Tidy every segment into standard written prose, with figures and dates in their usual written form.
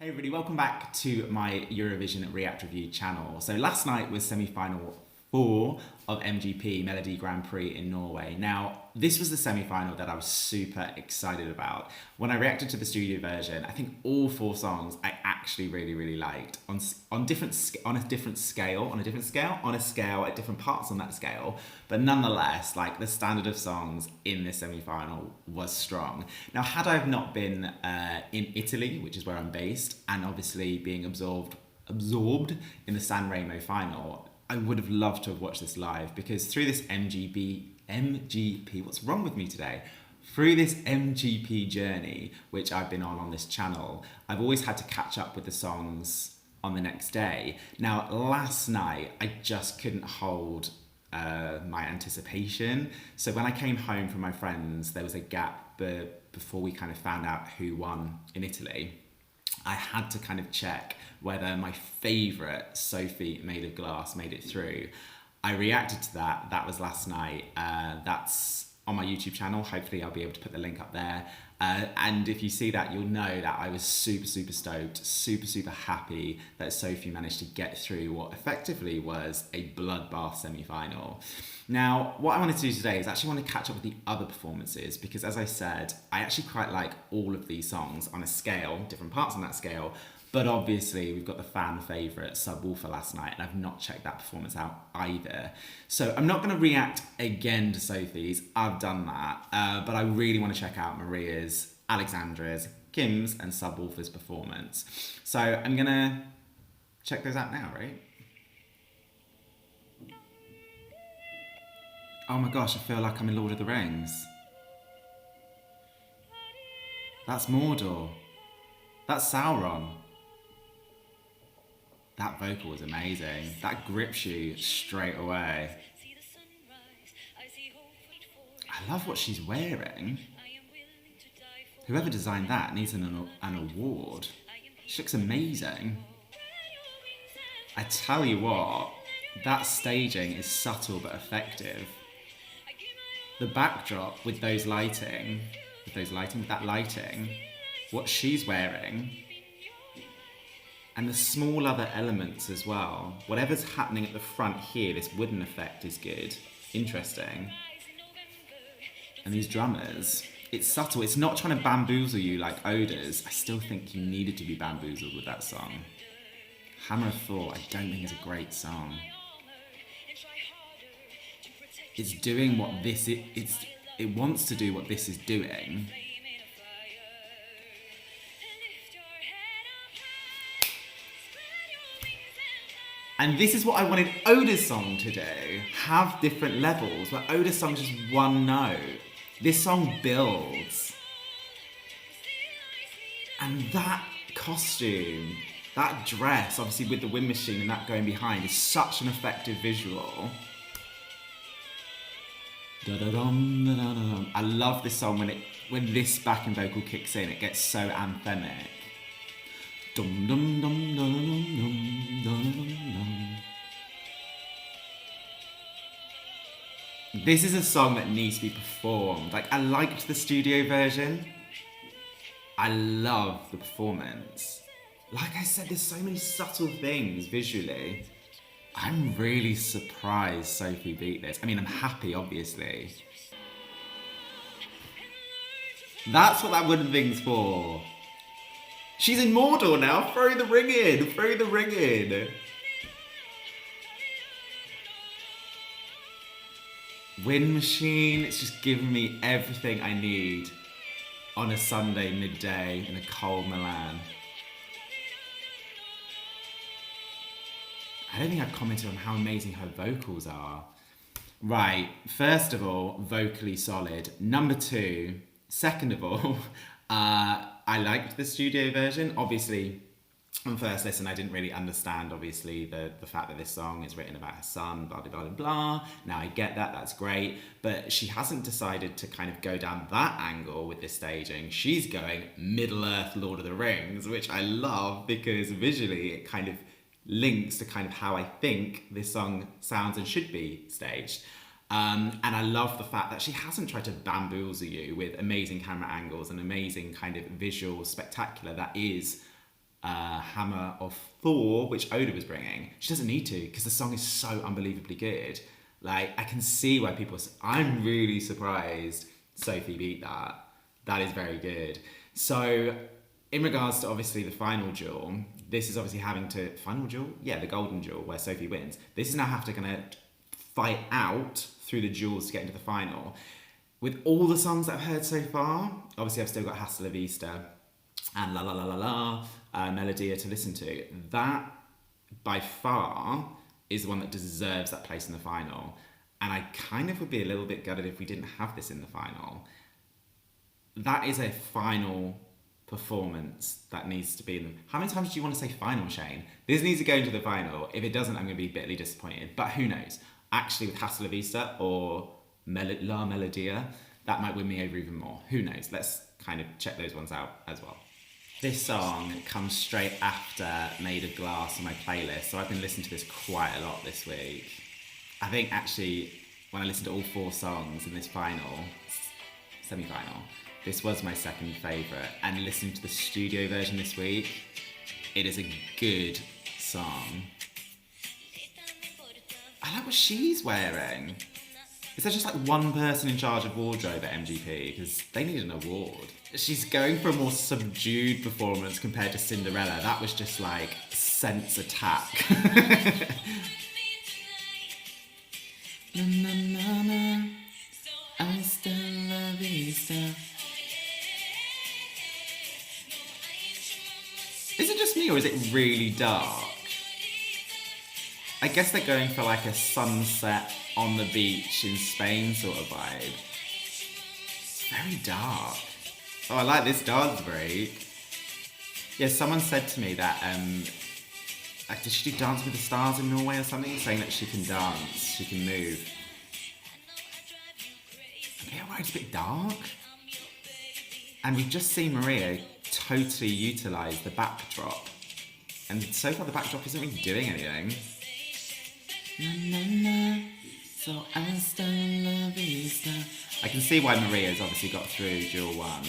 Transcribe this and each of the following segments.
Hey everybody, welcome back to my Eurovision React Review channel. So last night was semi-final 4 of MGP, Melodi Grand Prix in Norway. Now, this was the semi-final that I was super excited about. When I reacted to the studio version, I think all 4 songs I actually really liked on a different scale, at different parts on that scale. But nonetheless, like the standard of songs in this semi-final was strong. Now, had I have not been in Italy, which is where I'm based, and obviously being absorbed in the San Remo final, I would have loved to have watched this live, because through this MGP, what's wrong with me today? Through this MGP journey, which I've been on this channel, I've always had to catch up with the songs on the next day. Now, last night, I just couldn't hold my anticipation. So when I came home from my friends, there was a gap before we kind of found out who won in Italy. I had to kind of check whether my favourite, Sofie Made of Glass, made it through. I reacted to that. That was last night. That's on my YouTube channel. Hopefully I'll be able to put the link up there. And if you see that, you'll know that I was super stoked, super happy that Sofie managed to get through what effectively was a bloodbath semi-final. Now, what I wanted to do today is actually want to catch up with the other performances, because as I said, I actually quite like all of these songs on a scale, different parts on that scale. But obviously, we've got the fan favourite Subwoolfer last night, and I've not checked that performance out either. So I'm not going to react again to Sofie's, I've done that. But I really want to check out Maria's, Alexandra's, Kim's, and Subwoolfer's performance. So I'm going to check those out now, right? Oh my gosh, I feel like I'm in Lord of the Rings. That's Mordor. That's Sauron. That vocal was amazing. That grips you straight away. I love what she's wearing. Whoever designed that needs an award. She looks amazing. I tell you what, that staging is subtle but effective. The backdrop with that lighting, what she's wearing, and the small other elements as well. Whatever's happening at the front here, this wooden effect is good, interesting. And these drummers, it's subtle. It's not trying to bamboozle you like Oda's. I still think you needed to be bamboozled with that song. Hammer of Thought, I don't think is a great song. It's doing what this is, it wants to do what this is doing. And this is what I wanted Oda's song to do. Have different levels, where Oda's song's just one note. This song builds. And that costume, that dress, obviously with the wind machine and that going behind, is such an effective visual. I love this song when this backing vocal kicks in, it gets so anthemic. This is a song that needs to be performed. Like, I liked the studio version. I love the performance. Like I said, there's so many subtle things visually. I'm really surprised Sofie beat this. I mean, I'm happy, obviously. That's what that wooden thing's for. She's in Mordor now. Throw the ring in. Throw the ring in. Wind machine. It's just giving me everything I need on a Sunday midday in a cold Milan. I don't think I've commented on how amazing her vocals are. Right, first of all, vocally solid. Number 2, second of all, I liked the studio version. Obviously, on first listen, I didn't really understand, obviously, the fact that this song is written about her son, blah, blah, blah, blah. Now I get that, that's great. But she hasn't decided to kind of go down that angle with this staging. She's going Middle-earth Lord of the Rings, which I love because visually it kind of links to kind of how I think this song sounds and should be staged. And I love the fact that she hasn't tried to bamboozle you with amazing camera angles and amazing kind of visual spectacular that is Hammer of Thor, which Oda was bringing. She doesn't need to because the song is so unbelievably good. Like, I can see why people... I'm really surprised Sofie beat that. That is very good. So, in regards to obviously the final duel, this is obviously having to... Final duel? Yeah, the golden duel where Sofie wins. This is now gonna fight out through the duels to get into the final. With all the songs that I've heard so far, obviously I've still got Hasta, Vista and La La La La La, Melodia to listen to. That, by far, is the one that deserves that place in the final. And I kind of would be a little bit gutted if we didn't have this in the final. That is a final performance that needs to be in. How many times do you want to say final, Shane? This needs to go into the final. If it doesn't, I'm going to be bitterly disappointed. But who knows? Actually, with Hasta La Vista or La Melodia, that might win me over even more. Who knows? Let's kind of check those ones out as well. This song comes straight after Made of Glass on my playlist, so I've been listening to this quite a lot this week. I think actually, when I listened to all 4 songs in this semi-final, this was my second favourite. And listening to the studio version this week, it is a good song. I like what she's wearing. Is there just like one person in charge of wardrobe at MGP? Because they need an award. She's going for a more subdued performance compared to Cinderella. That was just like sense attack. Na, na, na, na. Hasta la vista. Is it just me or is it really dark? I guess they're going for like a sunset on the beach in Spain sort of vibe. It's very dark. Oh, I like this dance break. Yeah, someone said to me that, did she do Dancing with the Stars in Norway or something? Saying that she can dance, she can move. Yeah, right, it's a bit dark. And we've just seen Maria totally utilise the backdrop. And so far the backdrop isn't really doing anything. Na, na, na. So hasta la vista. I can see why Maria's obviously got through duel 1.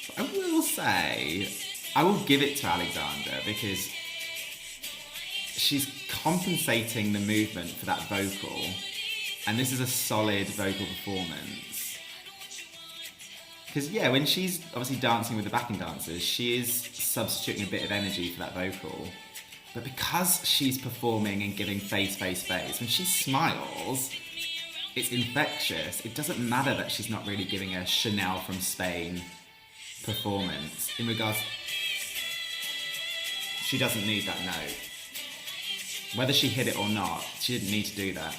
But I will say, I will give it to Alexandra because she's compensating the movement for that vocal. And this is a solid vocal performance. Because yeah, when she's obviously dancing with the backing dancers, she is substituting a bit of energy for that vocal. But because she's performing and giving face, when she smiles, it's infectious. It doesn't matter that she's not really giving a Chanel from Spain performance. In regards, she doesn't need that note. Whether she hit it or not, she didn't need to do that.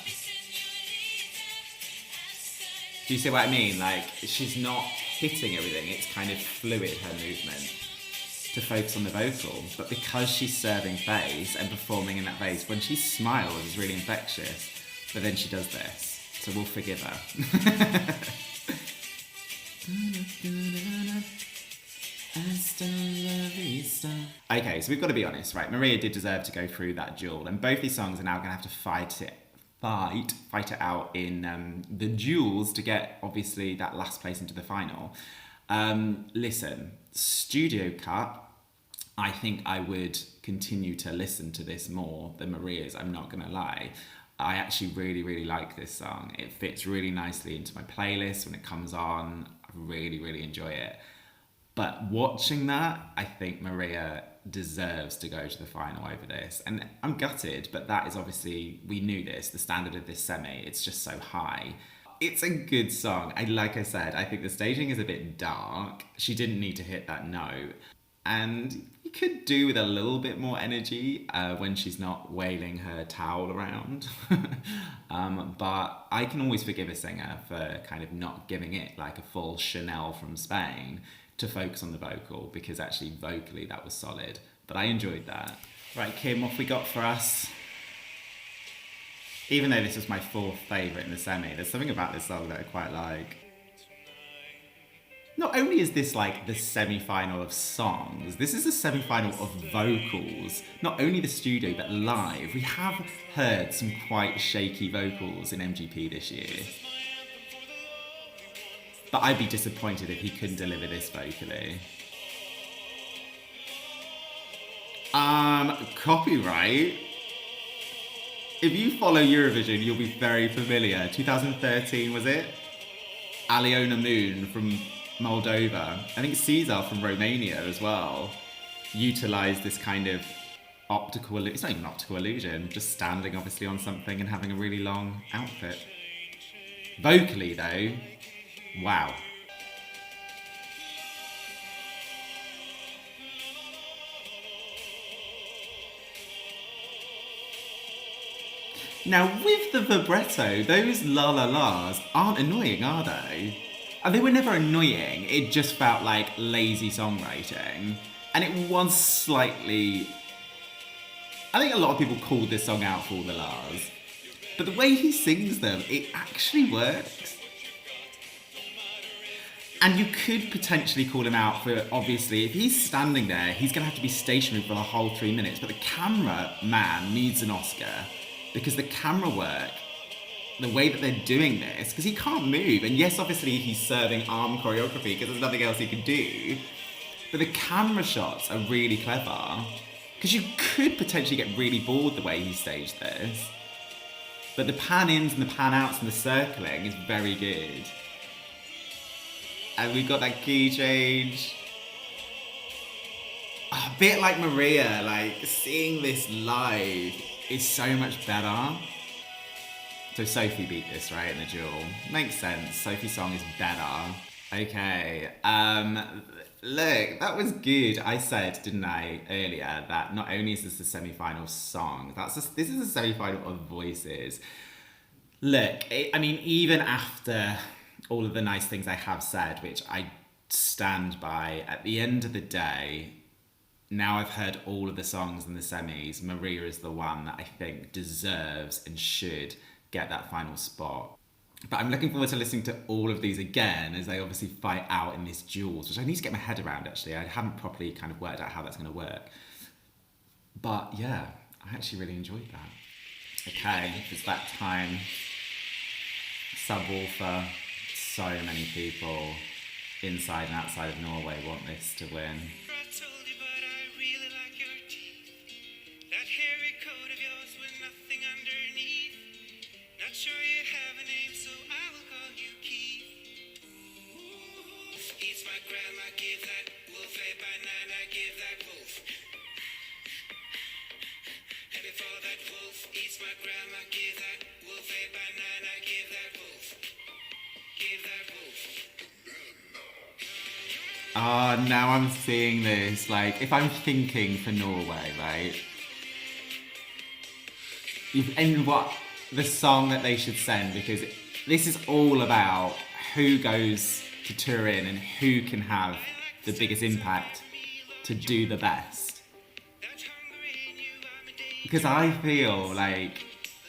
Do you see what I mean? Like, she's not hitting everything. It's kind of fluid, her movement, to focus on the vocal. But because she's serving bass and performing in that bass, when she smiles, it's really infectious. But then she does this, so we'll forgive her. Okay, so we've got to be honest, right? Maria did deserve to go through that duel, and both these songs are now going to have to fight it out in the duels to get, obviously, that last place into the final. Listen, studio cut, I think I would continue to listen to this more than Maria's, I'm not gonna lie. I actually really like this song. It fits really nicely into my playlist when it comes on. I really enjoy it. But watching that, I think Maria deserves to go to the final over this. And I'm gutted, but that is obviously, we knew this, the standard of this semi, it's just so high. It's a good song. Like I said, I think the staging is a bit dark. She didn't need to hit that note. And you could do with a little bit more energy when she's not wailing her towel around. But I can always forgive a singer for kind of not giving it like a full Chanel from Spain to focus on the vocal, because actually vocally that was solid. But I enjoyed that. Right, Kim, what have we got for us? Even though this was my 4th favourite in the semi, there's something about this song that I quite like. Not only is this like the semi-final of songs, this is the semi-final of vocals. Not only the studio, but live. We have heard some quite shaky vocals in MGP this year. But I'd be disappointed if he couldn't deliver this vocally. Copyright. If you follow Eurovision, you'll be very familiar. 2013, was it? Aliona Mohn from Moldova. I think Caesar from Romania as well utilised this kind of optical, it's not even optical illusion, just standing obviously on something and having a really long outfit. Vocally though, wow. Now with the vibrato, those la la las aren't annoying, are they? And they were never annoying, it just felt like lazy songwriting. And it was slightly, I think a lot of people called this song out for all the las. But the way he sings them, it actually works. And you could potentially call him out for, obviously, if he's standing there, he's going to have to be stationary for the whole 3 minutes. But the camera man needs an Oscar because the camera work, the way that they're doing this, because he can't move. And yes, obviously, he's serving arm choreography because there's nothing else he can do. But the camera shots are really clever because you could potentially get really bored the way he staged this. But the pan-ins and the pan-outs and the circling is very good. And we've got that key change. A bit like Maria, like seeing this live is so much better. So Sophie beat this, right, in the duel. Makes sense, Sophie's song is better. Okay, look, that was good. I said, didn't I, earlier, that not only is this the semi-final song, this is a semi-final of voices. Look, I mean, even after all of the nice things I have said, which I stand by, at the end of the day, now I've heard all of the songs in the semis, Maria is the one that I think deserves and should get that final spot. But I'm looking forward to listening to all of these again as they obviously fight out in this duels, which I need to get my head around actually. I haven't properly kind of worked out how that's going to work. But yeah, I actually really enjoyed that. Okay, it's that time. Subwoolfer, so many people inside and outside of Norway want this to win. Now I'm seeing this, like, if I'm thinking for Norway, right? And what the song that they should send, because this is all about who goes to Turin and who can have the biggest impact to do the best. Because I feel like,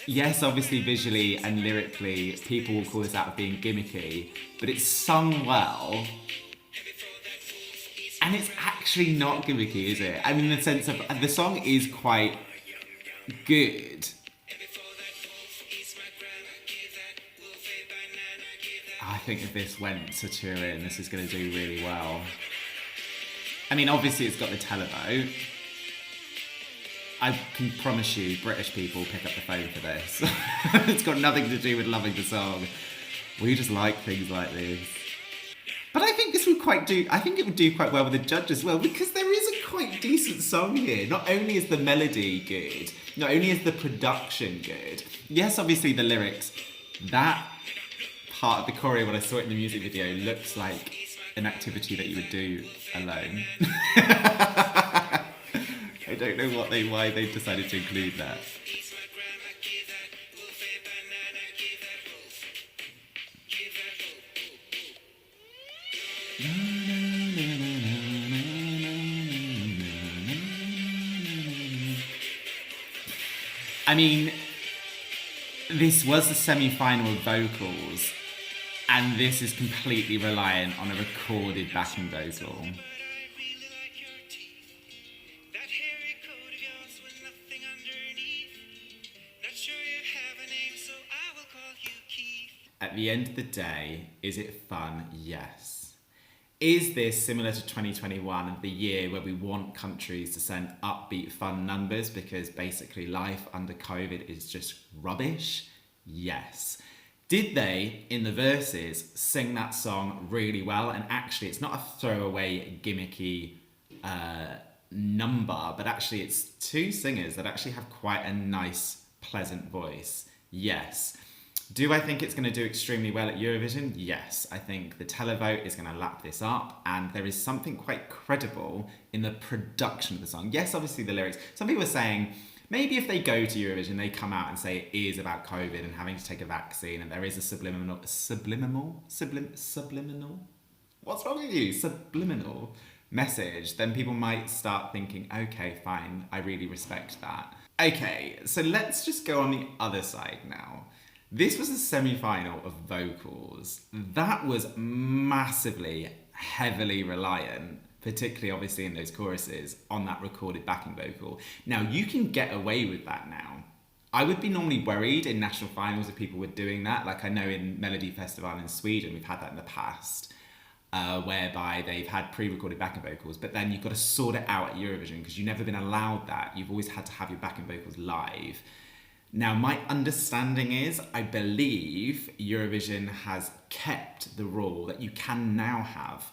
yes, obviously visually and lyrically, people will call this out of being gimmicky, but it's sung well. And it's actually not gimmicky, is it? I mean, in the sense of, the song is quite good. I think if this went to Turin, this is going to do really well. I mean, obviously it's got the televote. I can promise you, British people pick up the phone for this. It's got nothing to do with loving the song. We just like things like this. But I think this would I think it would do quite well with the judge as well, because there is a quite decent song here. Not only is the melody good, not only is the production good. Yes, obviously the lyrics, that part of the choreo when I saw it in the music video looks like an activity that you would do alone. I don't know why they decided to include that. I mean, this was the semi-final of vocals, and this is completely reliant on a recorded backing vocal. At the end of the day, is it fun? Yes. Is this similar to 2021, the year where we want countries to send upbeat, fun numbers because basically life under COVID is just rubbish? Yes. Did they, in the verses, sing that song really well? And actually, it's not a throwaway, gimmicky number, but actually it's two singers that actually have quite a nice, pleasant voice. Yes. Do I think it's going to do extremely well at Eurovision? Yes. I think the televote is going to lap this up, and there is something quite credible in the production of the song. Yes, obviously the lyrics. Some people are saying maybe if they go to Eurovision, they come out and say it is about COVID and having to take a vaccine, and there is a subliminal. What's wrong with you? Subliminal message. Then people might start thinking, okay, fine, I really respect that. Okay, so let's just go on the other side now. This was a semi-final of vocals. That was massively, heavily reliant, particularly obviously in those choruses, on that recorded backing vocal. Now, you can get away with that now. I would be normally worried in national finals if people were doing that. Like I know in Melodi Festival in Sweden, we've had that in the past, whereby they've had pre-recorded backing vocals, but then you've got to sort it out at Eurovision because you've never been allowed that. You've always had to have your backing vocals live. Now, my understanding is, I believe Eurovision has kept the rule that you can now have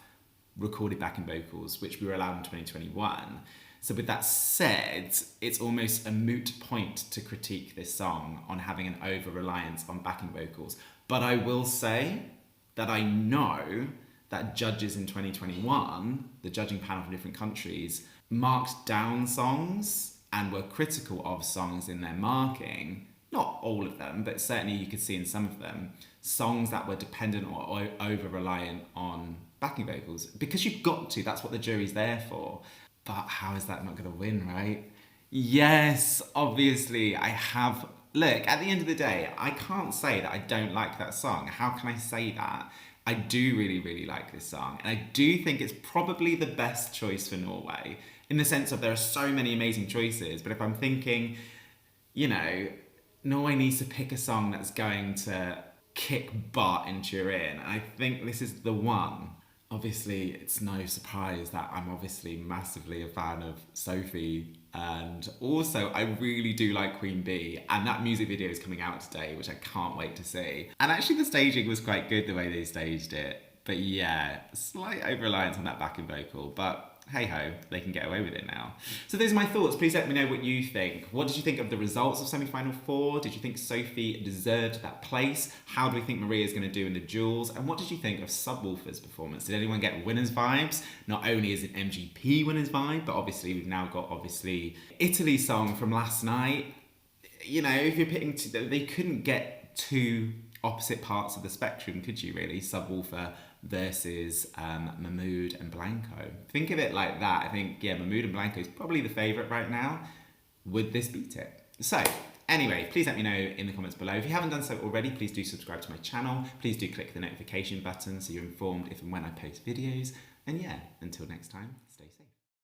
recorded backing vocals, which we were allowed in 2021. So with that said, it's almost a moot point to critique this song on having an over-reliance on backing vocals. But I will say that I know that judges in 2021, the judging panel from different countries, marked down songs and were critical of songs in their marking. Not all of them, but certainly you could see in some of them, songs that were dependent or over-reliant on backing vocals. Because you've got to, that's what the jury's there for. But how is that not going to win, right? Yes, obviously, I have... Look, at the end of the day, I can't say that I don't like that song. How can I say that? I do really, really like this song. And I do think it's probably the best choice for Norway, in the sense of there are so many amazing choices. But if I'm thinking, you know, Norway needs to pick a song that's going to kick butt in Turin, and I think this is the one. Obviously, it's no surprise that I'm obviously massively a fan of Sofie, and also I really do like Queen Bee, and that music video is coming out today, which I can't wait to see. And actually the staging was quite good, the way they staged it. But yeah, slight over-reliance on that backing vocal, but hey-ho, they can get away with it now. So those are my thoughts. Please let me know what you think. What did you think of the results of semi-final 4? Did you think Sofie deserved that place? How do we think Maria's going to do in the duels? And what did you think of Subwoolfer's performance? Did anyone get winners vibes? Not only is it MGP winners vibe, but obviously we've now got Italy's song from last night. You know, if you're picking they couldn't get two opposite parts of the spectrum, could you really? Subwoolfer versus Mahmood and Blanco. Think of it like that. I think, yeah, Mahmood and Blanco is probably the favourite right now. Would this beat it? So, anyway, please let me know in the comments below. If you haven't done so already, please do subscribe to my channel. Please do click the notification button so you're informed if and when I post videos. And yeah, until next time.